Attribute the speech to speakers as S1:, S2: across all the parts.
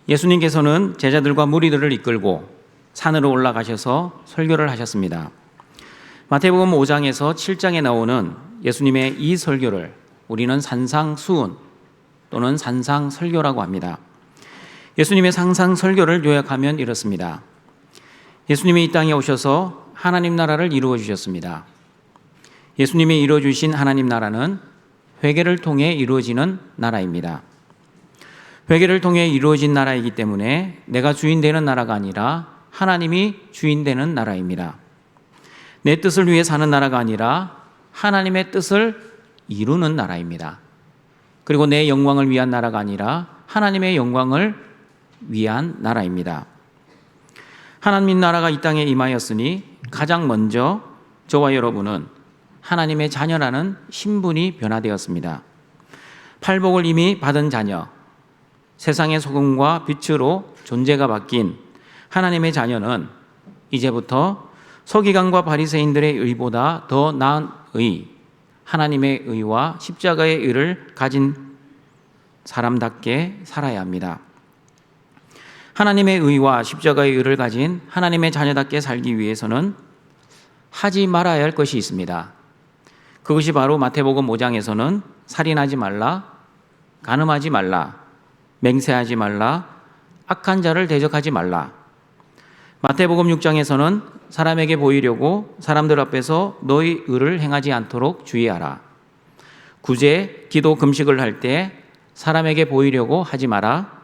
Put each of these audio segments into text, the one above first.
S1: 예수님께서는 제자들과 무리들을 이끌고 산으로 올라가셔서 설교를 하셨습니다. 마태복음 5장에서 7장에 나오는 예수님의 이 설교를 우리는 산상수훈 또는 산상설교라고 합니다. 예수님의 산상설교를 요약하면 이렇습니다. 예수님이 이 땅에 오셔서 하나님 나라를 이루어 주셨습니다. 예수님이 이루어 주신 하나님 나라는 회개를 통해 이루어지는 나라입니다. 회개를 통해 이루어진 나라이기 때문에 내가 주인 되는 나라가 아니라 하나님이 주인 되는 나라입니다. 내 뜻을 위해 사는 나라가 아니라 하나님의 뜻을 이루는 나라입니다. 그리고 내 영광을 위한 나라가 아니라 하나님의 영광을 위한 나라입니다. 하나님 나라가 이 땅에 임하였으니 가장 먼저 저와 여러분은 하나님의 자녀라는 신분이 변화되었습니다. 팔복을 이미 받은 자녀, 세상의 소금과 빛으로 존재가 바뀐 하나님의 자녀는 이제부터 서기관과 바리새인들의 의보다 더 나은 의, 하나님의 의와 십자가의 의를 가진 사람답게 살아야 합니다. 하나님의 의와 십자가의 의를 가진 하나님의 자녀답게 살기 위해서는 하지 말아야 할 것이 있습니다. 그것이 바로 마태복음 5장에서는 살인하지 말라, 간음하지 말라, 맹세하지 말라, 악한 자를 대적하지 말라. 마태복음 6장에서는 사람에게 보이려고 사람들 앞에서 너희 의를 행하지 않도록 주의하라. 구제, 기도, 금식을 할 때 사람에게 보이려고 하지 마라.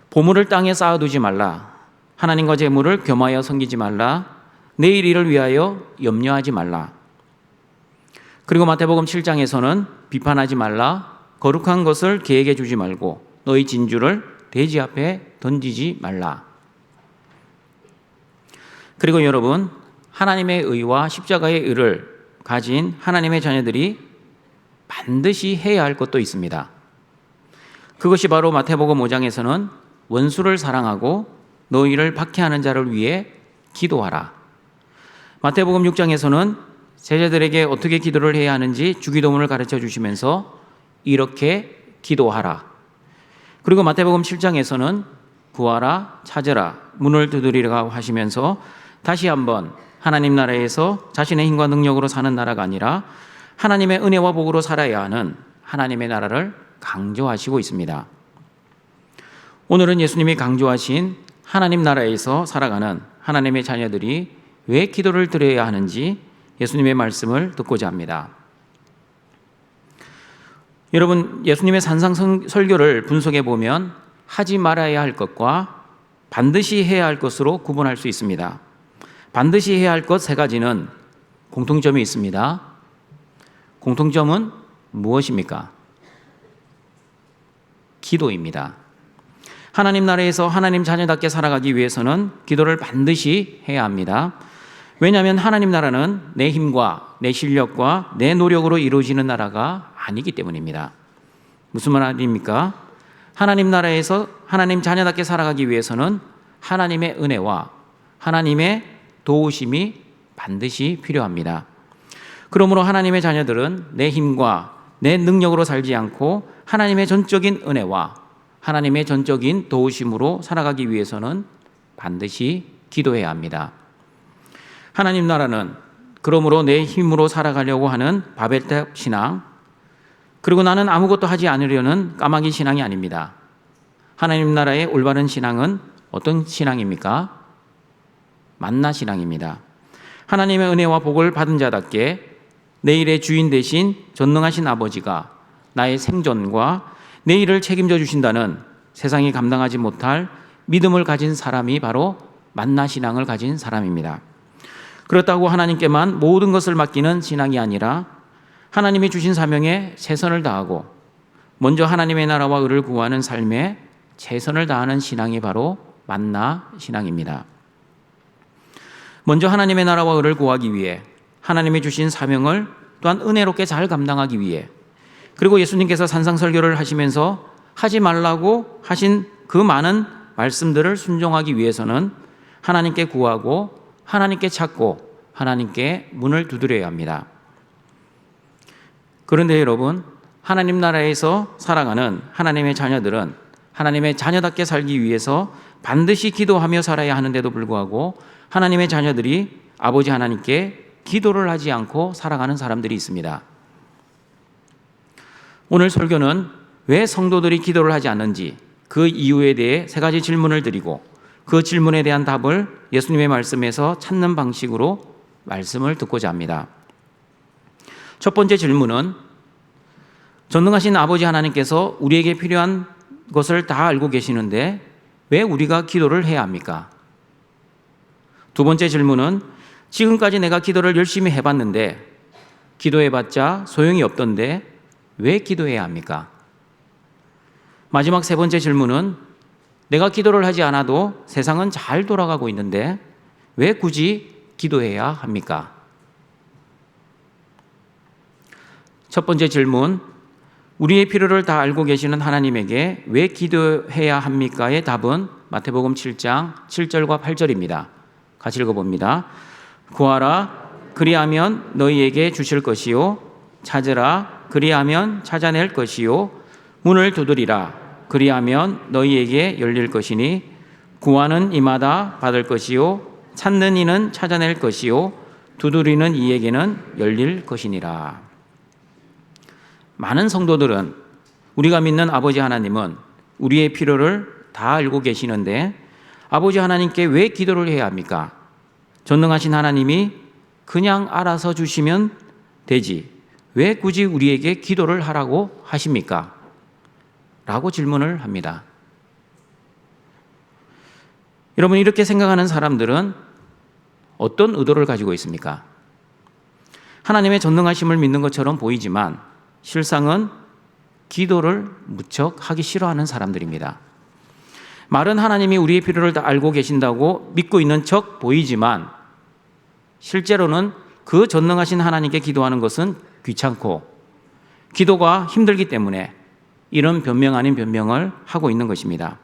S1: 보물을 땅에 쌓아두지 말라. 하나님과 재물을 겸하여 섬기지 말라. 내일 일을 위하여 염려하지 말라. 그리고 마태복음 7장에서는 비판하지 말라. 거룩한 것을 계획해 주지 말고 너희 진주를 돼지 앞에 던지지 말라. 그리고 여러분, 하나님의 의와 십자가의 의를 가진 하나님의 자녀들이 반드시 해야 할 것도 있습니다. 그것이 바로 마태복음 5장에서는 원수를 사랑하고 너희를 박해하는 자를 위해 기도하라. 마태복음 6장에서는 제자들에게 어떻게 기도를 해야 하는지 주기도문을 가르쳐 주시면서 이렇게 기도하라. 그리고 마태복음 7장에서는 구하라, 찾으라, 문을 두드리라 하시면서 다시 한번 하나님 나라에서 자신의 힘과 능력으로 사는 나라가 아니라 하나님의 은혜와 복으로 살아야 하는 하나님의 나라를 강조하시고 있습니다. 오늘은 예수님이 강조하신 하나님 나라에서 살아가는 하나님의 자녀들이 왜 기도를 드려야 하는지 예수님의 말씀을 듣고자 합니다. 여러분, 예수님의 산상설교를 분석해 보면 하지 말아야 할 것과 반드시 해야 할 것으로 구분할 수 있습니다. 반드시 해야 할 것 세 가지는 공통점이 있습니다. 공통점은 무엇입니까? 기도입니다. 하나님 나라에서 하나님 자녀답게 살아가기 위해서는 기도를 반드시 해야 합니다. 왜냐하면 하나님 나라는 내 힘과 내 실력과 내 노력으로 이루어지는 나라가 아니기 때문입니다. 무슨 말입니까? 하나님 나라에서 하나님 자녀답게 살아가기 위해서는 하나님의 은혜와 하나님의 도우심이 반드시 필요합니다. 그러므로 하나님의 자녀들은 내 힘과 내 능력으로 살지 않고 하나님의 전적인 은혜와 하나님의 전적인 도우심으로 살아가기 위해서는 반드시 기도해야 합니다. 하나님 나라는 그러므로 내 힘으로 살아가려고 하는 바벨탑 신앙, 그리고 나는 아무것도 하지 않으려는 까마귀 신앙이 아닙니다. 하나님 나라의 올바른 신앙은 어떤 신앙입니까? 만나 신앙입니다. 하나님의 은혜와 복을 받은 자답게 내일의 주인 되신 전능하신 아버지가 나의 생존과 내일을 책임져 주신다는 세상이 감당하지 못할 믿음을 가진 사람이 바로 만나 신앙을 가진 사람입니다. 그렇다고 하나님께만 모든 것을 맡기는 신앙이 아니라 하나님이 주신 사명에 최선을 다하고 먼저 하나님의 나라와 의를 구하는 삶에 최선을 다하는 신앙이 바로 만나 신앙입니다. 먼저 하나님의 나라와 의를 구하기 위해 하나님이 주신 사명을 또한 은혜롭게 잘 감당하기 위해, 그리고 예수님께서 산상설교를 하시면서 하지 말라고 하신 그 많은 말씀들을 순종하기 위해서는 하나님께 구하고 하나님께 찾고 하나님께 문을 두드려야 합니다. 그런데 여러분, 하나님 나라에서 살아가는 하나님의 자녀들은 하나님의 자녀답게 살기 위해서 반드시 기도하며 살아야 하는데도 불구하고 하나님의 자녀들이 아버지 하나님께 기도를 하지 않고 살아가는 사람들이 있습니다. 오늘 설교는 왜 성도들이 기도를 하지 않는지 그 이유에 대해 세 가지 질문을 드리고 그 질문에 대한 답을 예수님의 말씀에서 찾는 방식으로 말씀을 듣고자 합니다. 첫 번째 질문은 전능하신 아버지 하나님께서 우리에게 필요한 것을 다 알고 계시는데 왜 우리가 기도를 해야 합니까? 두 번째 질문은 지금까지 내가 기도를 열심히 해봤는데 기도해봤자 소용이 없던데 왜 기도해야 합니까? 마지막 세 번째 질문은 내가 기도를 하지 않아도 세상은 잘 돌아가고 있는데 왜 굳이 기도해야 합니까? 첫 번째 질문, 우리의 필요를 다 알고 계시는 하나님에게 왜 기도해야 합니까의 답은 마태복음 7장 7절과 8절입니다. 같이 읽어봅니다. 구하라, 그리하면 너희에게 주실 것이요. 찾으라, 그리하면 찾아낼 것이요. 문을 두드리라, 그리하면 너희에게 열릴 것이니 구하는 이마다 받을 것이요. 찾는 이는 찾아낼 것이요. 두드리는 이에게는 열릴 것이니라. 많은 성도들은 우리가 믿는 아버지 하나님은 우리의 필요를 다 알고 계시는데 아버지 하나님께 왜 기도를 해야 합니까? 전능하신 하나님이 그냥 알아서 주시면 되지 왜 굳이 우리에게 기도를 하라고 하십니까? 라고 질문을 합니다. 여러분, 이렇게 생각하는 사람들은 어떤 의도를 가지고 있습니까? 하나님의 전능하심을 믿는 것처럼 보이지만 실상은 기도를 무척 하기 싫어하는 사람들입니다. 말은 하나님이 우리의 필요를 다 알고 계신다고 믿고 있는 척 보이지만 실제로는 그 전능하신 하나님께 기도하는 것은 귀찮고 기도가 힘들기 때문에 이런 변명 아닌 변명을 하고 있는 것입니다.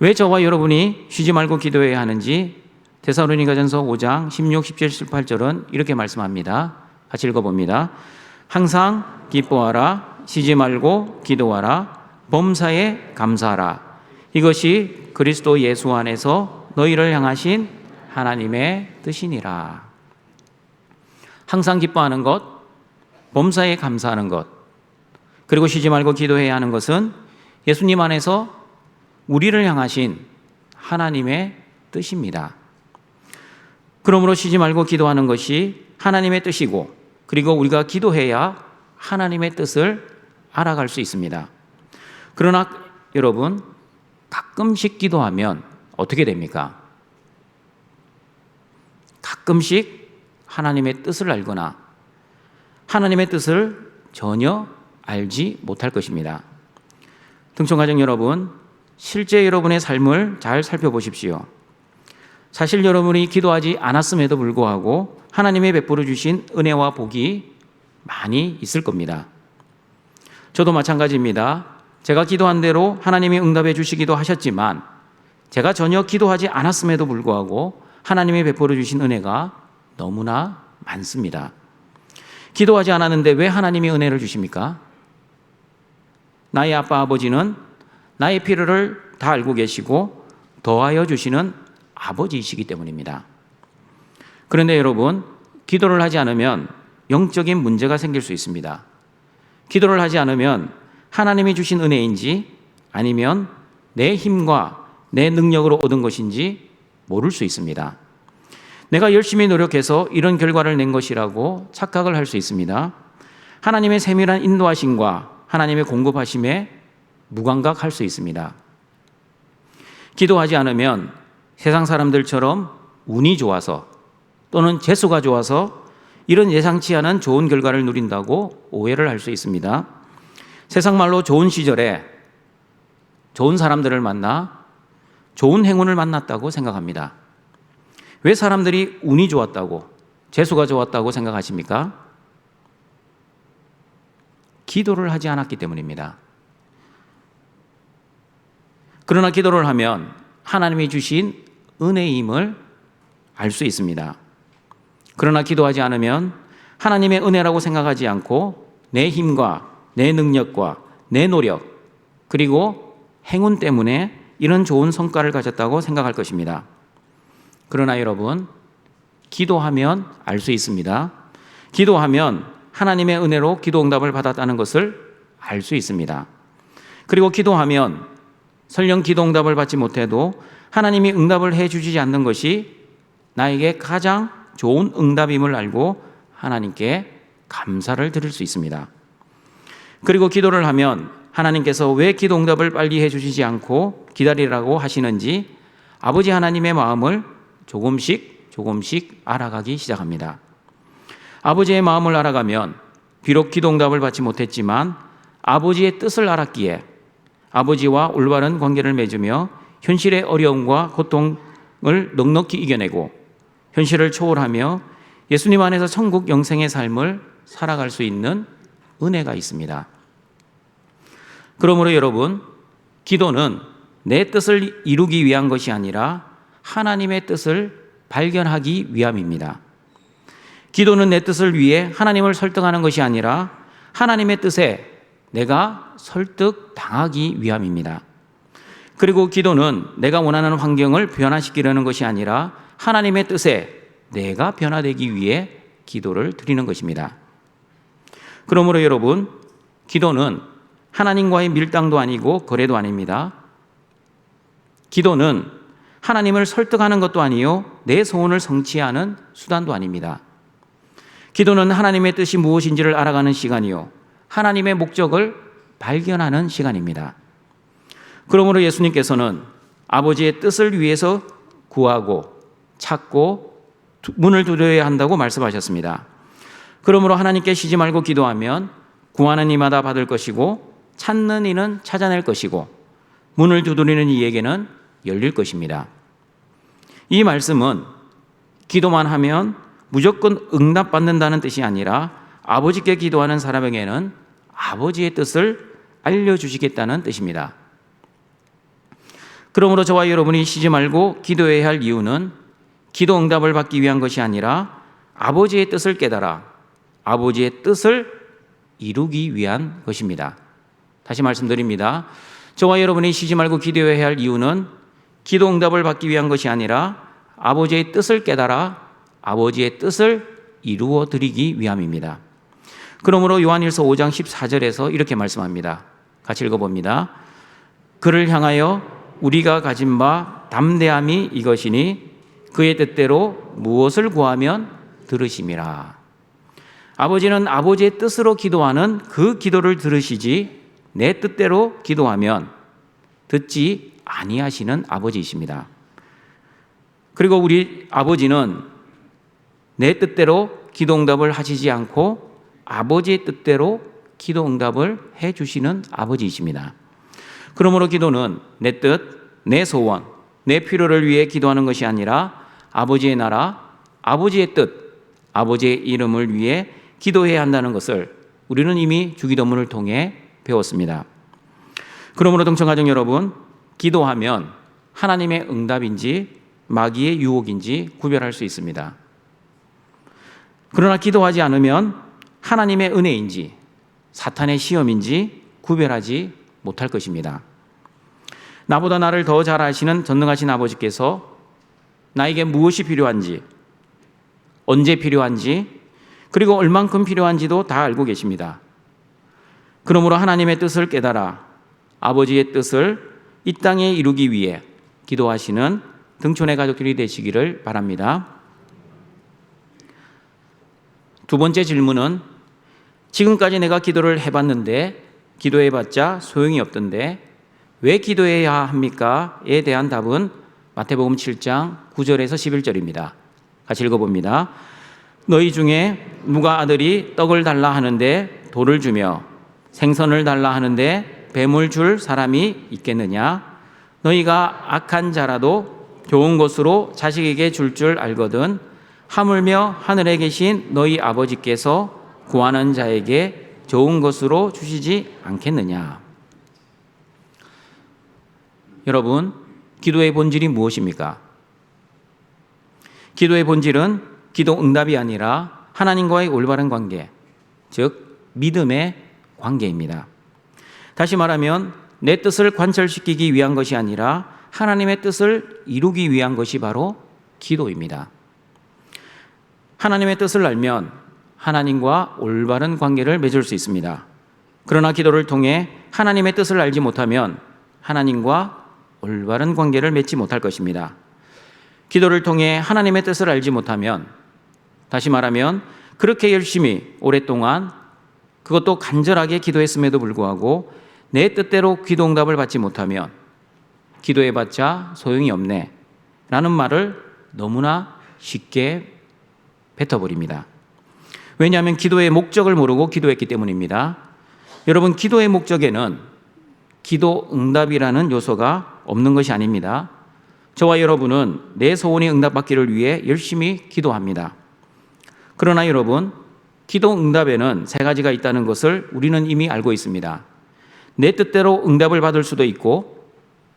S1: 왜 저와 여러분이 쉬지 말고 기도해야 하는지 데살로니가전서 5장 16, 17, 18절은 이렇게 말씀합니다. 같이 읽어봅니다. 항상 기뻐하라, 쉬지 말고 기도하라, 범사에 감사하라. 이것이 그리스도 예수 안에서 너희를 향하신 하나님의 뜻이니라. 항상 기뻐하는 것, 범사에 감사하는 것, 그리고 쉬지 말고 기도해야 하는 것은 예수님 안에서 우리를 향하신 하나님의 뜻입니다. 그러므로 쉬지 말고 기도하는 것이 하나님의 뜻이고 그리고 우리가 기도해야 하나님의 뜻을 알아갈 수 있습니다. 그러나 여러분, 가끔씩 기도하면 어떻게 됩니까? 가끔씩 하나님의 뜻을 알거나 하나님의 뜻을 전혀 알지 못할 것입니다. 등촌가족 여러분, 실제 여러분의 삶을 잘 살펴보십시오. 사실 여러분이 기도하지 않았음에도 불구하고 하나님의 베풀어 주신 은혜와 복이 많이 있을 겁니다. 저도 마찬가지입니다. 제가 기도한 대로 하나님이 응답해 주시기도 하셨지만 제가 전혀 기도하지 않았음에도 불구하고 하나님이 베풀어 주신 은혜가 너무나 많습니다. 기도하지 않았는데 왜 하나님이 은혜를 주십니까? 나의 아빠 아버지는 나의 필요를 다 알고 계시고 더하여 주시는 아버지이시기 때문입니다. 그런데 여러분, 기도를 하지 않으면 영적인 문제가 생길 수 있습니다. 기도를 하지 않으면 하나님이 주신 은혜인지 아니면 내 힘과 내 능력으로 얻은 것인지 모를 수 있습니다. 내가 열심히 노력해서 이런 결과를 낸 것이라고 착각을 할 수 있습니다. 하나님의 세밀한 인도하심과 하나님의 공급하심에 무감각할 수 있습니다. 기도하지 않으면 세상 사람들처럼 운이 좋아서 또는 재수가 좋아서 이런 예상치 않은 좋은 결과를 누린다고 오해를 할 수 있습니다. 세상 말로 좋은 시절에 좋은 사람들을 만나 좋은 행운을 만났다고 생각합니다. 왜 사람들이 운이 좋았다고, 재수가 좋았다고 생각하십니까? 기도를 하지 않았기 때문입니다. 그러나 기도를 하면 하나님이 주신 은혜임을 알 수 있습니다. 그러나 기도하지 않으면 하나님의 은혜라고 생각하지 않고 내 힘과 내 능력과 내 노력, 그리고 행운 때문에 이런 좋은 성과를 가졌다고 생각할 것입니다. 그러나 여러분, 기도하면 알 수 있습니다. 기도하면 하나님의 은혜로 기도 응답을 받았다는 것을 알 수 있습니다. 그리고 기도하면 설령 기도 응답을 받지 못해도 하나님이 응답을 해 주시지 않는 것이 나에게 가장 좋은 응답임을 알고 하나님께 감사를 드릴 수 있습니다. 그리고 기도를 하면 하나님께서 왜 기도 응답을 빨리 해 주시지 않고 기다리라고 하시는지 아버지 하나님의 마음을 조금씩 알아가기 시작합니다. 아버지의 마음을 알아가면 비록 기도 응답을 받지 못했지만 아버지의 뜻을 알았기에 아버지와 올바른 관계를 맺으며 현실의 어려움과 고통을 넉넉히 이겨내고 현실을 초월하며 예수님 안에서 천국 영생의 삶을 살아갈 수 있는 은혜가 있습니다. 그러므로 여러분, 기도는 내 뜻을 이루기 위한 것이 아니라 하나님의 뜻을 발견하기 위함입니다. 기도는 내 뜻을 위해 하나님을 설득하는 것이 아니라 하나님의 뜻에 내가 설득당하기 위함입니다. 그리고 기도는 내가 원하는 환경을 변화시키려는 것이 아니라 하나님의 뜻에 내가 변화되기 위해 기도를 드리는 것입니다. 그러므로 여러분, 기도는 하나님과의 밀당도 아니고 거래도 아닙니다. 기도는 하나님을 설득하는 것도 아니요 내 소원을 성취하는 수단도 아닙니다. 기도는 하나님의 뜻이 무엇인지를 알아가는 시간이요 하나님의 목적을 발견하는 시간입니다. 그러므로 예수님께서는 아버지의 뜻을 위해서 구하고 찾고 문을 두드려야 한다고 말씀하셨습니다. 그러므로 하나님께 쉬지 말고 기도하면 구하는 이마다 받을 것이고 찾는 이는 찾아낼 것이고 문을 두드리는 이에게는 열릴 것입니다. 이 말씀은 기도만 하면 무조건 응답받는다는 뜻이 아니라 아버지께 기도하는 사람에게는 아버지의 뜻을 알려주시겠다는 뜻입니다. 그러므로 저와 여러분이 쉬지 말고 기도해야 할 이유는 기도 응답을 받기 위한 것이 아니라 아버지의 뜻을 깨달아 아버지의 뜻을 이루기 위한 것입니다. 다시 말씀드립니다. 저와 여러분이 쉬지 말고 기도해야 할 이유는 기도 응답을 받기 위한 것이 아니라 아버지의 뜻을 깨달아 아버지의 뜻을 이루어 드리기 위함입니다. 그러므로 요한일서 5장 14절에서 이렇게 말씀합니다. 같이 읽어봅니다. 그를 향하여 우리가 가진 바 담대함이 이것이니 그의 뜻대로 무엇을 구하면 들으심이라. 아버지는 아버지의 뜻으로 기도하는 그 기도를 들으시지 내 뜻대로 기도하면 듣지 아니하시는 아버지이십니다. 그리고 우리 아버지는 내 뜻대로 기도 응답을 하시지 않고 아버지의 뜻대로 기도 응답을 해 주시는 아버지이십니다. 그러므로 기도는 내 뜻, 내 소원, 내 필요를 위해 기도하는 것이 아니라 아버지의 나라, 아버지의 뜻, 아버지의 이름을 위해 기도해야 한다는 것을 우리는 이미 주기도문을 통해 배웠습니다. 그러므로 동청가족 여러분, 기도하면 하나님의 응답인지 마귀의 유혹인지 구별할 수 있습니다. 그러나 기도하지 않으면 하나님의 은혜인지 사탄의 시험인지 구별하지 못할 것입니다. 나보다 나를 더 잘 아시는 전능하신 아버지께서 나에게 무엇이 필요한지, 언제 필요한지, 그리고 얼만큼 필요한지도 다 알고 계십니다. 그러므로 하나님의 뜻을 깨달아 아버지의 뜻을 이 땅에 이루기 위해 기도하시는 등촌의 가족들이 되시기를 바랍니다. 두 번째 질문은 지금까지 내가 기도를 해봤는데 기도해봤자 소용이 없던데 왜 기도해야 합니까? 에 대한 답은 마태복음 7장 9절에서 11절입니다. 같이 읽어봅니다. 너희 중에 누가 아들이 떡을 달라 하는데 돌을 주며 생선을 달라 하는데 뱀을 줄 사람이 있겠느냐? 너희가 악한 자라도 좋은 것으로 자식에게 줄 알거든 하물며 하늘에 계신 너희 아버지께서 구하는 자에게 좋은 것으로 주시지 않겠느냐? 여러분, 기도의 본질이 무엇입니까? 기도의 본질은 기도 응답이 아니라 하나님과의 올바른 관계, 즉 믿음의 관계입니다. 다시 말하면 내 뜻을 관철시키기 위한 것이 아니라 하나님의 뜻을 이루기 위한 것이 바로 기도입니다. 하나님의 뜻을 알면 하나님과 올바른 관계를 맺을 수 있습니다. 그러나 기도를 통해 하나님의 뜻을 알지 못하면 하나님과 올바른 관계를 맺지 못할 것입니다. 기도를 통해 하나님의 뜻을 알지 못하면, 다시 말하면 그렇게 열심히 오랫동안 그것도 간절하게 기도했음에도 불구하고 내 뜻대로 기도 응답을 받지 못하면 기도해봤자 소용이 없네 라는 말을 너무나 쉽게 뱉어버립니다. 왜냐하면 기도의 목적을 모르고 기도했기 때문입니다. 여러분, 기도의 목적에는 기도 응답이라는 요소가 없는 것이 아닙니다. 저와 여러분은 내 소원이 응답받기를 위해 열심히 기도합니다. 그러나 여러분, 기도 응답에는 세 가지가 있다는 것을 우리는 이미 알고 있습니다. 내 뜻대로 응답을 받을 수도 있고,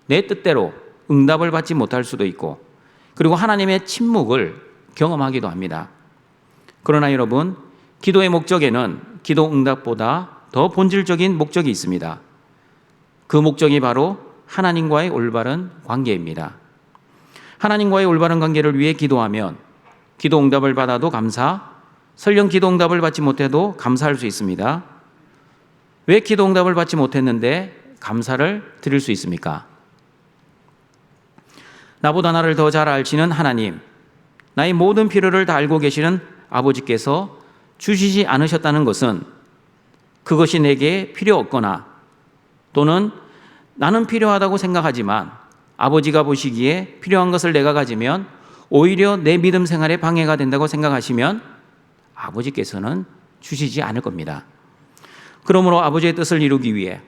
S1: 내 뜻대로 응답을 받지 못할 수도 있고, 그리고 하나님의 침묵을 경험하기도 합니다. 그러나 여러분, 기도의 목적에는 기도 응답보다 더 본질적인 목적이 있습니다. 그 목적이 바로 하나님과의 올바른 관계입니다. 하나님과의 올바른 관계를 위해 기도하면 기도 응답을 받아도 감사, 설령 기도 응답을 받지 못해도 감사할 수 있습니다. 왜 기도 응답을 받지 못했는데 감사를 드릴 수 있습니까? 나보다 나를 더 잘 아시는 하나님, 나의 모든 필요를 다 알고 계시는 아버지께서 주시지 않으셨다는 것은 그것이 내게 필요 없거나 또는 나는 필요하다고 생각하지만 아버지가 보시기에 필요한 것을 내가 가지면 오히려 내 믿음 생활에 방해가 된다고 생각하시면 아버지께서는 주시지 않을 겁니다. 그러므로 아버지의 뜻을 이루기 위해,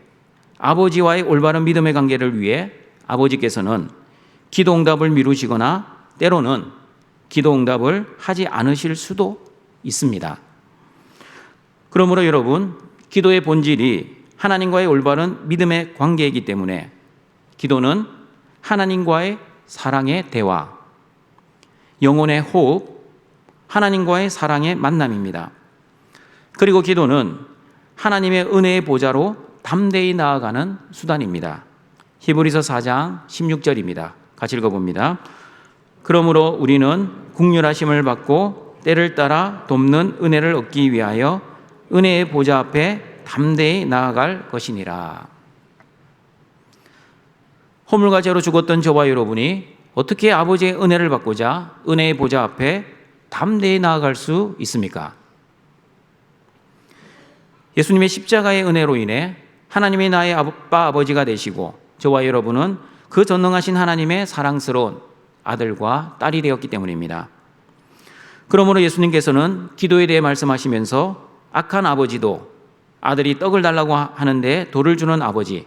S1: 아버지와의 올바른 믿음의 관계를 위해 아버지께서는 기도 응답을 미루시거나 때로는 기도 응답을 하지 않으실 수도 있습니다. 그러므로 여러분, 기도의 본질이 하나님과의 올바른 믿음의 관계이기 때문에 기도는 하나님과의 사랑의 대화, 영혼의 호흡, 하나님과의 사랑의 만남입니다. 그리고 기도는 하나님의 은혜의 보좌로 담대히 나아가는 수단입니다. 히브리서 4장 16절입니다. 같이 읽어봅니다. 그러므로 우리는 긍휼하심을 받고 때를 따라 돕는 은혜를 얻기 위하여 은혜의 보좌 앞에 담대히 나아갈 것이니라. 허물과 죄로 죽었던 저와 여러분이 어떻게 아버지의 은혜를 받고자 은혜의 보좌 앞에 담대히 나아갈 수 있습니까? 예수님의 십자가의 은혜로 인해 하나님이 나의 아빠 아버지가 되시고 저와 여러분은 그 전능하신 하나님의 사랑스러운 아들과 딸이 되었기 때문입니다. 그러므로 예수님께서는 기도에 대해 말씀하시면서 악한 아버지도 아들이 떡을 달라고 하는데 돌을 주는 아버지,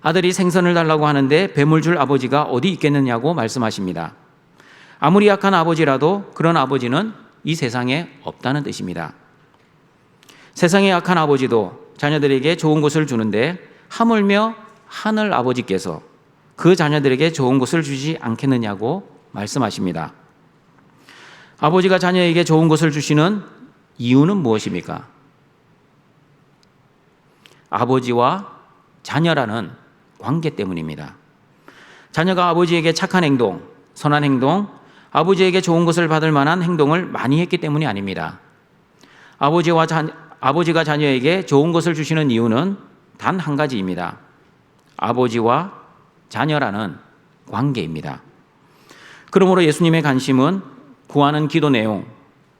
S1: 아들이 생선을 달라고 하는데 뱀을 줄 아버지가 어디 있겠느냐고 말씀하십니다. 아무리 악한 아버지라도 그런 아버지는 이 세상에 없다는 뜻입니다. 세상의 악한 아버지도 자녀들에게 좋은 것을 주는데 하물며 하늘 아버지께서 그 자녀들에게 좋은 것을 주지 않겠느냐고 말씀하십니다. 아버지가 자녀에게 좋은 것을 주시는 이유는 무엇입니까? 아버지와 자녀라는 관계 때문입니다. 자녀가 아버지에게 착한 행동, 선한 행동, 아버지에게 좋은 것을 받을 만한 행동을 많이 했기 때문이 아닙니다. 아버지가 자녀에게 좋은 것을 주시는 이유는 단 한 가지입니다. 아버지와 자녀라는 관계입니다. 그러므로 예수님의 관심은 구하는 기도 내용,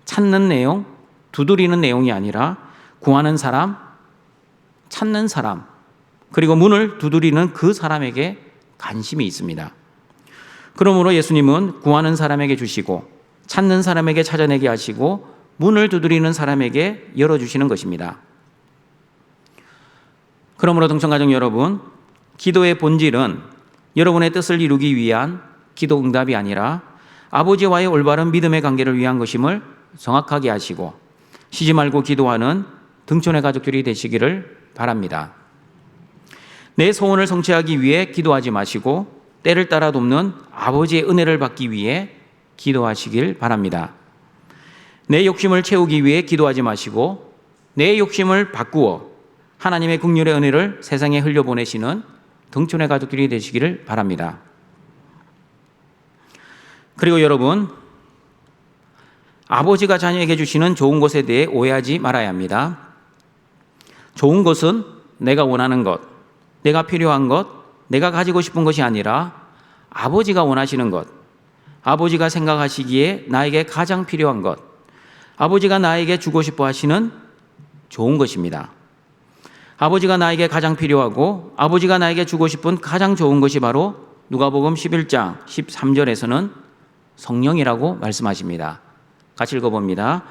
S1: 찾는 내용, 두드리는 내용이 아니라 구하는 사람, 찾는 사람, 그리고 문을 두드리는 그 사람에게 관심이 있습니다. 그러므로 예수님은 구하는 사람에게 주시고 찾는 사람에게 찾아내게 하시고 문을 두드리는 사람에게 열어주시는 것입니다. 그러므로 동청가족 여러분, 기도의 본질은 여러분의 뜻을 이루기 위한 기도 응답이 아니라 아버지와의 올바른 믿음의 관계를 위한 것임을 정확하게 아시고 쉬지 말고 기도하는 등촌의 가족들이 되시기를 바랍니다. 내 소원을 성취하기 위해 기도하지 마시고 때를 따라 돕는 아버지의 은혜를 받기 위해 기도하시길 바랍니다. 내 욕심을 채우기 위해 기도하지 마시고 내 욕심을 바꾸어 하나님의 긍휼의 은혜를 세상에 흘려보내시는 등촌의 가족들이 되시기를 바랍니다. 그리고 여러분, 아버지가 자녀에게 주시는 좋은 것에 대해 오해하지 말아야 합니다. 좋은 것은 내가 원하는 것, 내가 필요한 것, 내가 가지고 싶은 것이 아니라 아버지가 원하시는 것, 아버지가 생각하시기에 나에게 가장 필요한 것, 아버지가 나에게 주고 싶어 하시는 좋은 것입니다. 아버지가 나에게 가장 필요하고 아버지가 나에게 주고 싶은 가장 좋은 것이 바로 누가복음 11장 13절에서는 성령이라고 말씀하십니다. 같이 읽어봅니다.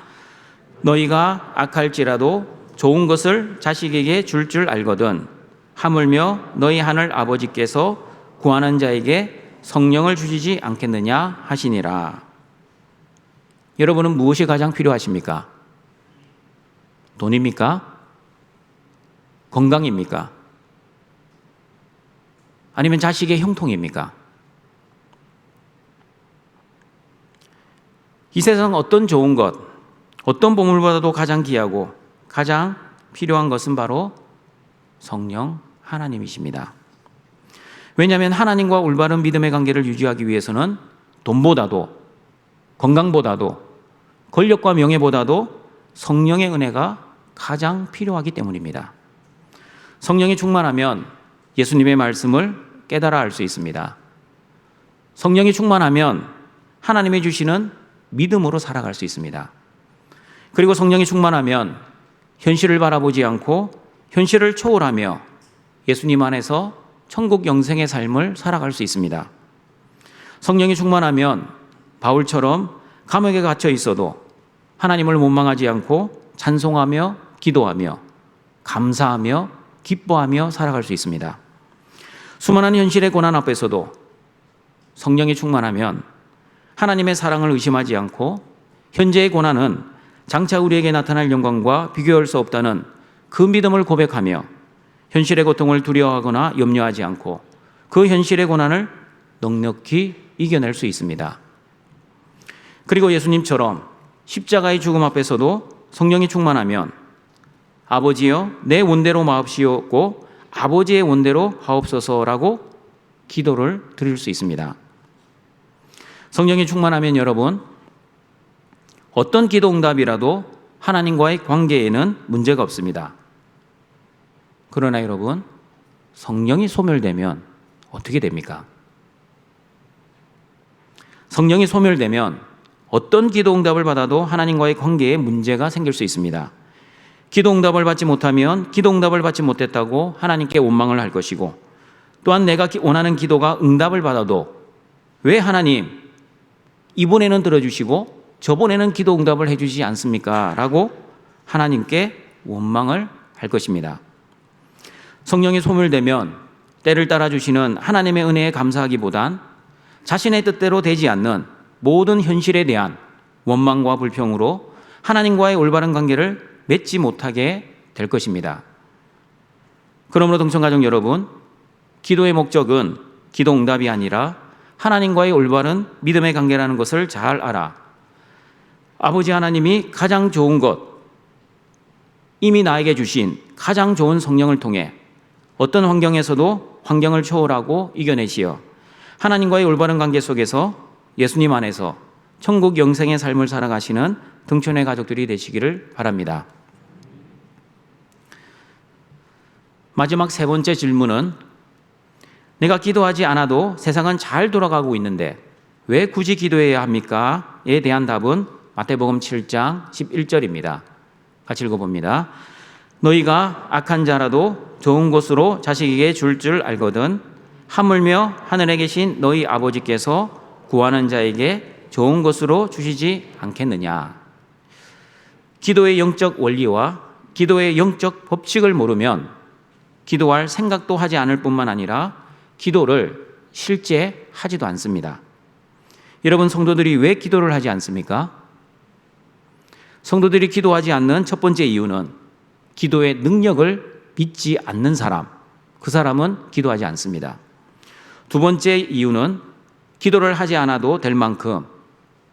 S1: 너희가 악할지라도 좋은 것을 자식에게 줄 알거든 하물며 너희 하늘 아버지께서 구하는 자에게 성령을 주시지 않겠느냐 하시니라. 여러분은 무엇이 가장 필요하십니까? 돈입니까? 건강입니까? 아니면 자식의 형통입니까? 이 세상 어떤 좋은 것, 어떤 보물보다도 가장 귀하고 가장 필요한 것은 바로 성령 하나님이십니다. 왜냐하면 하나님과 올바른 믿음의 관계를 유지하기 위해서는 돈보다도, 건강보다도, 권력과 명예보다도 성령의 은혜가 가장 필요하기 때문입니다. 성령이 충만하면 예수님의 말씀을 깨달아 알 수 있습니다. 성령이 충만하면 하나님이 주시는 믿음으로 살아갈 수 있습니다. 그리고 성령이 충만하면 현실을 바라보지 않고 현실을 초월하며 예수님 안에서 천국 영생의 삶을 살아갈 수 있습니다. 성령이 충만하면 바울처럼 감옥에 갇혀 있어도 하나님을 원망하지 않고 찬송하며 기도하며 감사하며 기뻐하며 살아갈 수 있습니다. 수많은 현실의 고난 앞에서도 성령이 충만하면 하나님의 사랑을 의심하지 않고 현재의 고난은 장차 우리에게 나타날 영광과 비교할 수 없다는 그 믿음을 고백하며 현실의 고통을 두려워하거나 염려하지 않고 그 현실의 고난을 넉넉히 이겨낼 수 있습니다. 그리고 예수님처럼 십자가의 죽음 앞에서도 성령이 충만하면 아버지여 내 원대로 마옵시옵고 아버지의 원대로 하옵소서라고 기도를 드릴 수 있습니다. 성령이 충만하면 여러분, 어떤 기도 응답이라도 하나님과의 관계에는 문제가 없습니다. 그러나 여러분, 성령이 소멸되면 어떻게 됩니까? 성령이 소멸되면 어떤 기도 응답을 받아도 하나님과의 관계에 문제가 생길 수 있습니다. 기도 응답을 받지 못하면 기도 응답을 받지 못했다고 하나님께 원망을 할 것이고, 또한 내가 원하는 기도가 응답을 받아도 왜 하나님 이번에는 들어주시고 저번에는 기도 응답을 해주지 않습니까? 라고 하나님께 원망을 할 것입니다. 성령이 소멸되면 때를 따라 주시는 하나님의 은혜에 감사하기보단 자신의 뜻대로 되지 않는 모든 현실에 대한 원망과 불평으로 하나님과의 올바른 관계를 맺지 못하게 될 것입니다. 그러므로 동천가족 여러분, 기도의 목적은 기도 응답이 아니라 하나님과의 올바른 믿음의 관계라는 것을 잘 알아 아버지 하나님이 가장 좋은 것, 이미 나에게 주신 가장 좋은 성령을 통해 어떤 환경에서도 환경을 초월하고 이겨내시어 하나님과의 올바른 관계 속에서 예수님 안에서 천국 영생의 삶을 살아가시는 등촌의 가족들이 되시기를 바랍니다. 마지막 세 번째 질문은 내가 기도하지 않아도 세상은 잘 돌아가고 있는데 왜 굳이 기도해야 합니까? 에 대한 답은 마태복음 7장 11절입니다. 같이 읽어봅니다. 너희가 악한 자라도 좋은 것으로 자식에게 줄 알거든 하물며 하늘에 계신 너희 아버지께서 구하는 자에게 좋은 것으로 주시지 않겠느냐. 기도의 영적 원리와 기도의 영적 법칙을 모르면 기도할 생각도 하지 않을 뿐만 아니라 기도를 실제 하지도 않습니다. 여러분, 성도들이 왜 기도를 하지 않습니까? 성도들이 기도하지 않는 첫 번째 이유는 기도의 능력을 믿지 않는 사람, 그 사람은 기도하지 않습니다. 두 번째 이유는 기도를 하지 않아도 될 만큼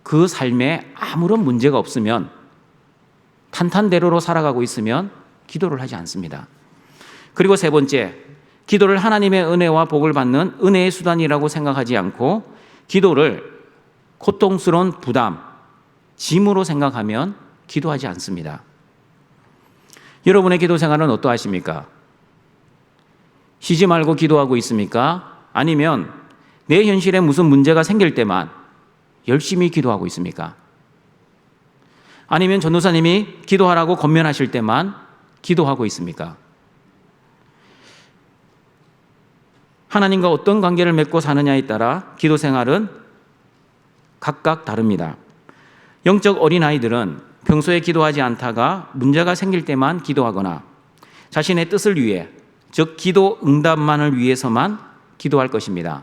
S1: 그 삶에 아무런 문제가 없으면 탄탄대로로 살아가고 있으면 기도를 하지 않습니다. 그리고 세 번째, 기도를 하나님의 은혜와 복을 받는 은혜의 수단이라고 생각하지 않고 기도를 고통스러운 부담, 짐으로 생각하면 기도하지 않습니다. 여러분의 기도 생활은 어떠하십니까? 쉬지 말고 기도하고 있습니까? 아니면 내 현실에 무슨 문제가 생길 때만 열심히 기도하고 있습니까? 아니면 전도사님이 기도하라고 권면하실 때만 기도하고 있습니까? 하나님과 어떤 관계를 맺고 사느냐에 따라 기도 생활은 각각 다릅니다. 영적 어린아이들은 평소에 기도하지 않다가 문제가 생길 때만 기도하거나 자신의 뜻을 위해, 즉 기도 응답만을 위해서만 기도할 것입니다.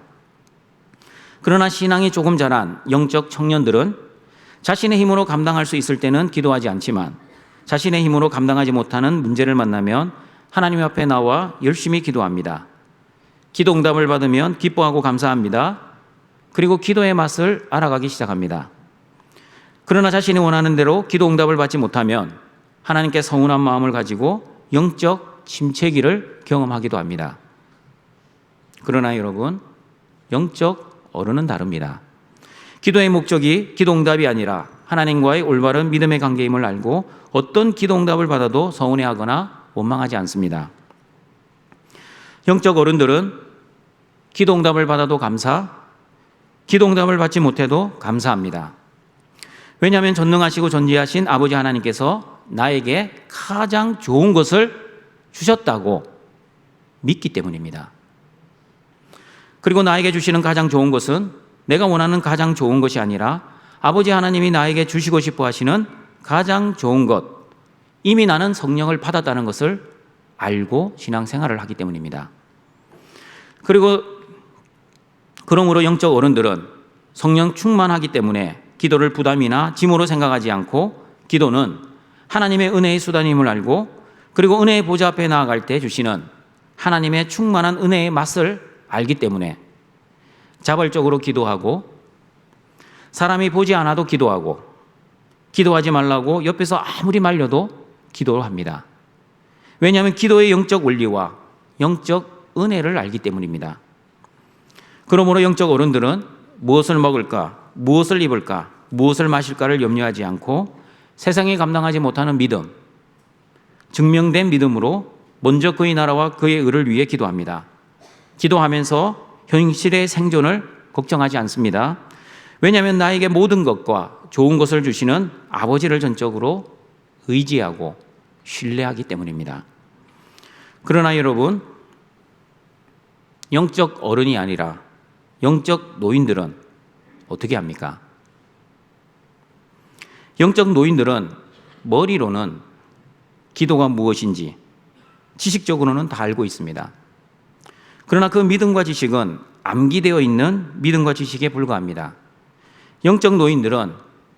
S1: 그러나 신앙이 조금 자란 영적 청년들은 자신의 힘으로 감당할 수 있을 때는 기도하지 않지만 자신의 힘으로 감당하지 못하는 문제를 만나면 하나님 앞에 나와 열심히 기도합니다. 기도 응답을 받으면 기뻐하고 감사합니다. 그리고 기도의 맛을 알아가기 시작합니다. 그러나 자신이 원하는 대로 기도 응답을 받지 못하면 하나님께 서운한 마음을 가지고 영적 침체기를 경험하기도 합니다. 그러나 여러분, 영적 어른은 다릅니다. 기도의 목적이 기도 응답이 아니라 하나님과의 올바른 믿음의 관계임을 알고 어떤 기도 응답을 받아도 서운해하거나 원망하지 않습니다. 영적 어른들은 기도 응답을 받아도 감사, 기도 응답을 받지 못해도 감사합니다. 왜냐하면 전능하시고 존귀하신 아버지 하나님께서 나에게 가장 좋은 것을 주셨다고 믿기 때문입니다. 그리고 나에게 주시는 가장 좋은 것은 내가 원하는 가장 좋은 것이 아니라 아버지 하나님이 나에게 주시고 싶어 하시는 가장 좋은 것, 이미 나는 성령을 받았다는 것을 알고 신앙생활을 하기 때문입니다. 그러므로 영적 어른들은 성령 충만하기 때문에 기도를 부담이나 짐으로 생각하지 않고 기도는 하나님의 은혜의 수단임을 알고 그리고 은혜의 보좌 앞에 나아갈 때 주시는 하나님의 충만한 은혜의 맛을 알기 때문에 자발적으로 기도하고 사람이 보지 않아도 기도하고 기도하지 말라고 옆에서 아무리 말려도 기도를 합니다. 왜냐하면 기도의 영적 원리와 영적 은혜를 알기 때문입니다. 그러므로 영적 어른들은 무엇을 먹을까, 무엇을 입을까, 무엇을 마실까를 염려하지 않고 세상이 감당하지 못하는 믿음, 증명된 믿음으로 먼저 그의 나라와 그의 의를 위해 기도합니다. 기도하면서 현실의 생존을 걱정하지 않습니다. 왜냐하면 나에게 모든 것과 좋은 것을 주시는 아버지를 전적으로 의지하고 신뢰하기 때문입니다. 그러나 여러분, 영적 어른이 아니라 영적 노인들은 어떻게 합니까? 영적 노인들은 머리로는 기도가 무엇인지 지식적으로는 다 알고 있습니다. 그러나 그 믿음과 지식은 암기되어 있는 믿음과 지식에 불과합니다. 영적 노인들은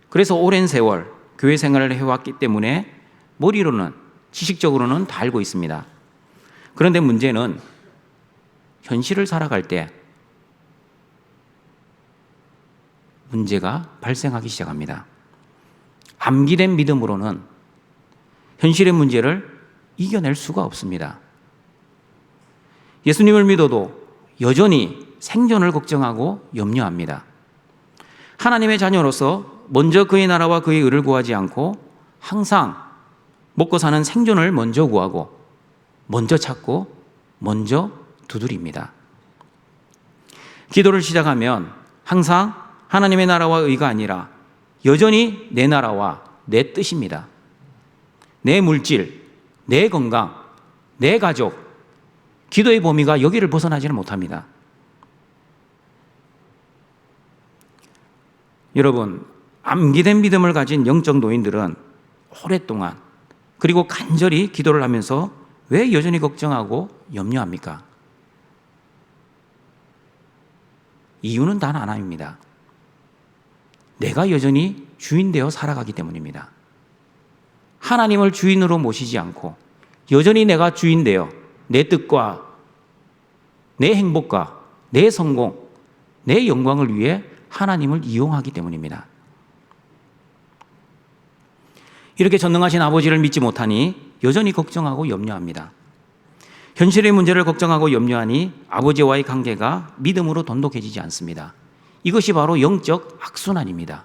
S1: 그래서 오랜 세월 교회 생활을 해왔기 때문에 머리로는 지식적으로는 다 알고 있습니다. 그런데 문제는 현실을 살아갈 때 문제가 발생하기 시작합니다. 암기된 믿음으로는 현실의 문제를 이겨낼 수가 없습니다. 예수님을 믿어도 여전히 생존을 걱정하고 염려합니다. 하나님의 자녀로서 먼저 그의 나라와 그의 의를 구하지 않고 항상 먹고 사는 생존을 먼저 구하고 먼저 찾고 먼저 두드립니다. 기도를 시작하면 항상 하나님의 나라와 의가 아니라 여전히 내 나라와 내 뜻입니다. 내 물질, 내 건강, 내 가족, 기도의 범위가 여기를 벗어나지는 못합니다. 여러분, 암기된 믿음을 가진 영적 노인들은 오랫동안 그리고 간절히 기도를 하면서 왜 여전히 걱정하고 염려합니까? 이유는 단 하나입니다. 내가 여전히 주인 되어 살아가기 때문입니다. 하나님을 주인으로 모시지 않고 여전히 내가 주인 되어 내 뜻과 내 행복과 내 성공, 내 영광을 위해 하나님을 이용하기 때문입니다. 이렇게 전능하신 아버지를 믿지 못하니 여전히 걱정하고 염려합니다. 현실의 문제를 걱정하고 염려하니 아버지와의 관계가 믿음으로 돈독해지지 않습니다. 이것이 바로 영적 악순환입니다.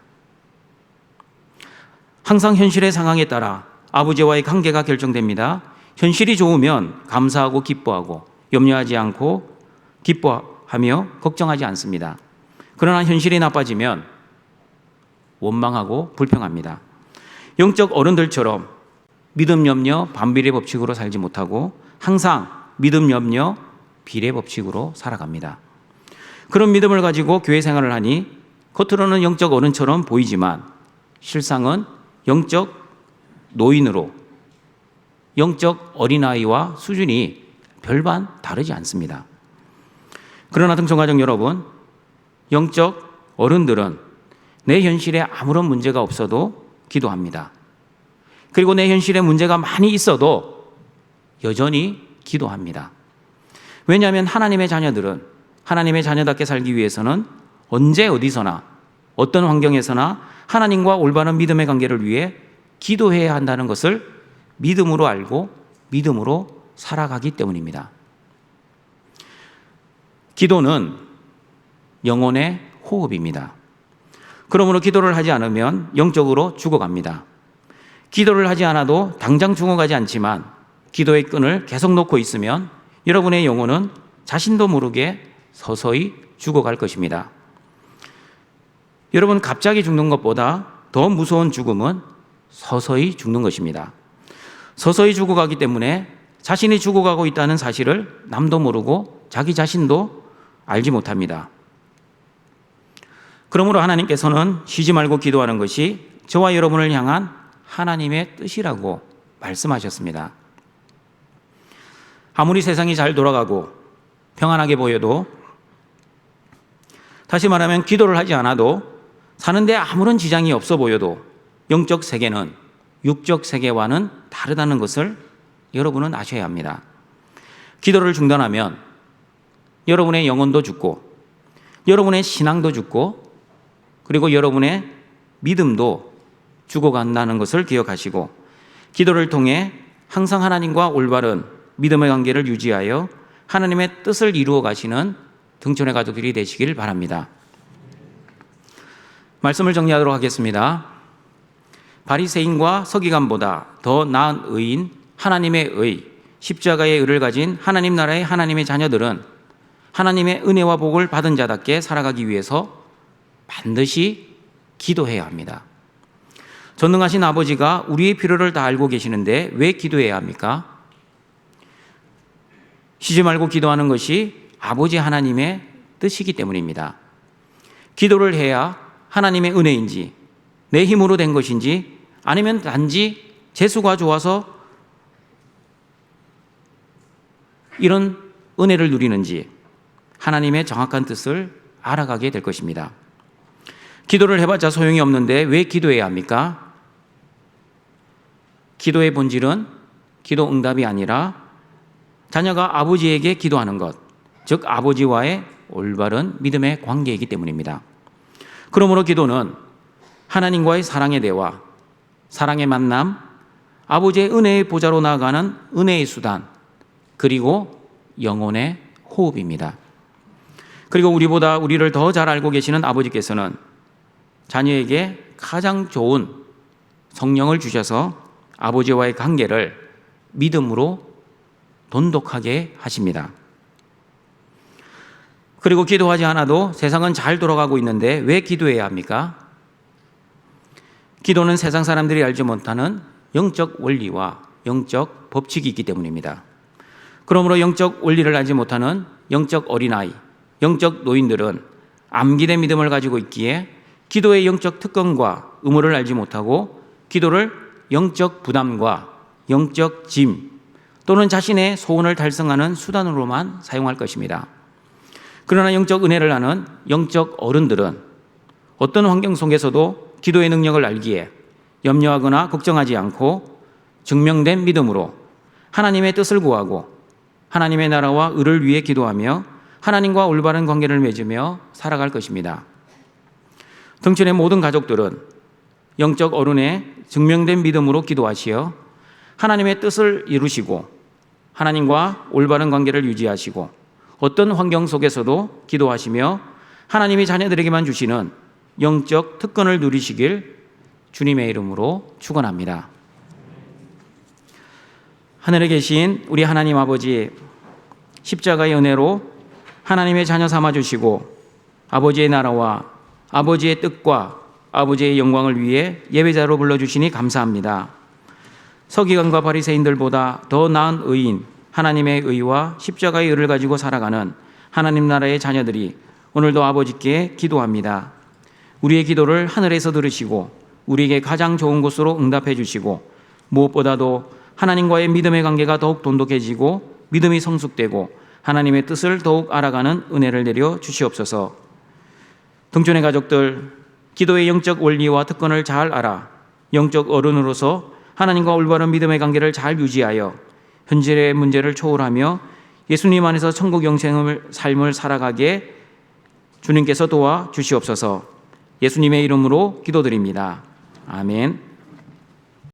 S1: 항상 현실의 상황에 따라 아버지와의 관계가 결정됩니다. 현실이 좋으면 감사하고 기뻐하고 염려하지 않고 기뻐하며 걱정하지 않습니다. 그러나 현실이 나빠지면 원망하고 불평합니다. 영적 어른들처럼 믿음, 염려, 반비례 법칙으로 살지 못하고 항상 믿음, 염려, 비례 법칙으로 살아갑니다. 그런 믿음을 가지고 교회 생활을 하니 겉으로는 영적 어른처럼 보이지만 실상은 영적 노인으로, 영적 어린아이와 수준이 별반 다르지 않습니다. 그러나 등촌가족 여러분, 영적 어른들은 내 현실에 아무런 문제가 없어도 기도합니다. 그리고 내 현실에 문제가 많이 있어도 여전히 기도합니다. 왜냐하면 하나님의 자녀들은 하나님의 자녀답게 살기 위해서는 언제 어디서나 어떤 환경에서나 하나님과 올바른 믿음의 관계를 위해 기도해야 한다는 것을 믿음으로 알고 믿음으로 살아가기 때문입니다. 기도는 영혼의 호흡입니다. 그러므로 기도를 하지 않으면 영적으로 죽어갑니다. 기도를 하지 않아도 당장 죽어가지 않지만 기도의 끈을 계속 놓고 있으면 여러분의 영혼은 자신도 모르게 서서히 죽어갈 것입니다. 여러분, 갑자기 죽는 것보다 더 무서운 죽음은 서서히 죽는 것입니다. 서서히 죽어가기 때문에 자신이 죽어가고 있다는 사실을 남도 모르고 자기 자신도 알지 못합니다. 그러므로 하나님께서는 쉬지 말고 기도하는 것이 저와 여러분을 향한 하나님의 뜻이라고 말씀하셨습니다. 아무리 세상이 잘 돌아가고 평안하게 보여도, 다시 말하면 기도를 하지 않아도 사는데 아무런 지장이 없어 보여도 영적 세계는 육적 세계와는 다르다는 것을 여러분은 아셔야 합니다. 기도를 중단하면 여러분의 영혼도 죽고 여러분의 신앙도 죽고 그리고 여러분의 믿음도 죽어간다는 것을 기억하시고 기도를 통해 항상 하나님과 올바른 믿음의 관계를 유지하여 하나님의 뜻을 이루어 가시는 등촌의 가족들이 되시길 바랍니다. 말씀을 정리하도록 하겠습니다. 바리새인과 서기관보다 더 나은 의인, 하나님의 의, 십자가의 의를 가진 하나님 나라의 하나님의 자녀들은 하나님의 은혜와 복을 받은 자답게 살아가기 위해서 반드시 기도해야 합니다. 전능하신 아버지가 우리의 필요를 다 알고 계시는데 왜 기도해야 합니까? 쉬지 말고 기도하는 것이 아버지 하나님의 뜻이기 때문입니다. 기도를 해야 하나님의 은혜인지 내 힘으로 된 것인지 아니면 단지 재수가 좋아서 이런 은혜를 누리는지 하나님의 정확한 뜻을 알아가게 될 것입니다. 기도를 해봤자 소용이 없는데 왜 기도해야 합니까? 기도의 본질은 기도 응답이 아니라 자녀가 아버지에게 기도하는 것, 즉 아버지와의 올바른 믿음의 관계이기 때문입니다. 그러므로 기도는 하나님과의 사랑의 대화, 사랑의 만남, 아버지의 은혜의 보좌로 나아가는 은혜의 수단, 그리고 영혼의 호흡입니다. 그리고 우리보다 우리를 더 잘 알고 계시는 아버지께서는 자녀에게 가장 좋은 성령을 주셔서 아버지와의 관계를 믿음으로 돈독하게 하십니다. 그리고 기도하지 않아도 세상은 잘 돌아가고 있는데 왜 기도해야 합니까? 기도는 세상 사람들이 알지 못하는 영적 원리와 영적 법칙이 있기 때문입니다. 그러므로 영적 원리를 알지 못하는 영적 어린아이, 영적 노인들은 암기된 믿음을 가지고 있기에 기도의 영적 특권과 의무를 알지 못하고 기도를 영적 부담과 영적 짐 또는 자신의 소원을 달성하는 수단으로만 사용할 것입니다. 그러나 영적 은혜를 아는 영적 어른들은 어떤 환경 속에서도 기도의 능력을 알기에 염려하거나 걱정하지 않고 증명된 믿음으로 하나님의 뜻을 구하고 하나님의 나라와 의를 위해 기도하며 하나님과 올바른 관계를 맺으며 살아갈 것입니다. 등촌의 모든 가족들은 영적 어른의 증명된 믿음으로 기도하시어 하나님의 뜻을 이루시고 하나님과 올바른 관계를 유지하시고 어떤 환경 속에서도 기도하시며 하나님이 자녀들에게만 주시는 영적 특권을 누리시길 주님의 이름으로 축원합니다. 하늘에 계신 우리 하나님 아버지, 십자가의 은혜로 하나님의 자녀 삼아주시고 아버지의 나라와 아버지의 뜻과 아버지의 영광을 위해 예배자로 불러주시니 감사합니다. 서기관과 바리새인들보다 더 나은 의인, 하나님의 의와 십자가의 의를 가지고 살아가는 하나님 나라의 자녀들이 오늘도 아버지께 기도합니다. 우리의 기도를 하늘에서 들으시고 우리에게 가장 좋은 곳으로 응답해 주시고 무엇보다도 하나님과의 믿음의 관계가 더욱 돈독해지고 믿음이 성숙되고 하나님의 뜻을 더욱 알아가는 은혜를 내려 주시옵소서. 등촌의 가족들, 기도의 영적 원리와 특권을 잘 알아 영적 어른으로서 하나님과 올바른 믿음의 관계를 잘 유지하여 현실의 문제를 초월하며 예수님 안에서 천국 영생의 삶을 살아가게 주님께서 도와 주시옵소서. 예수님의 이름으로 기도드립니다. 아멘.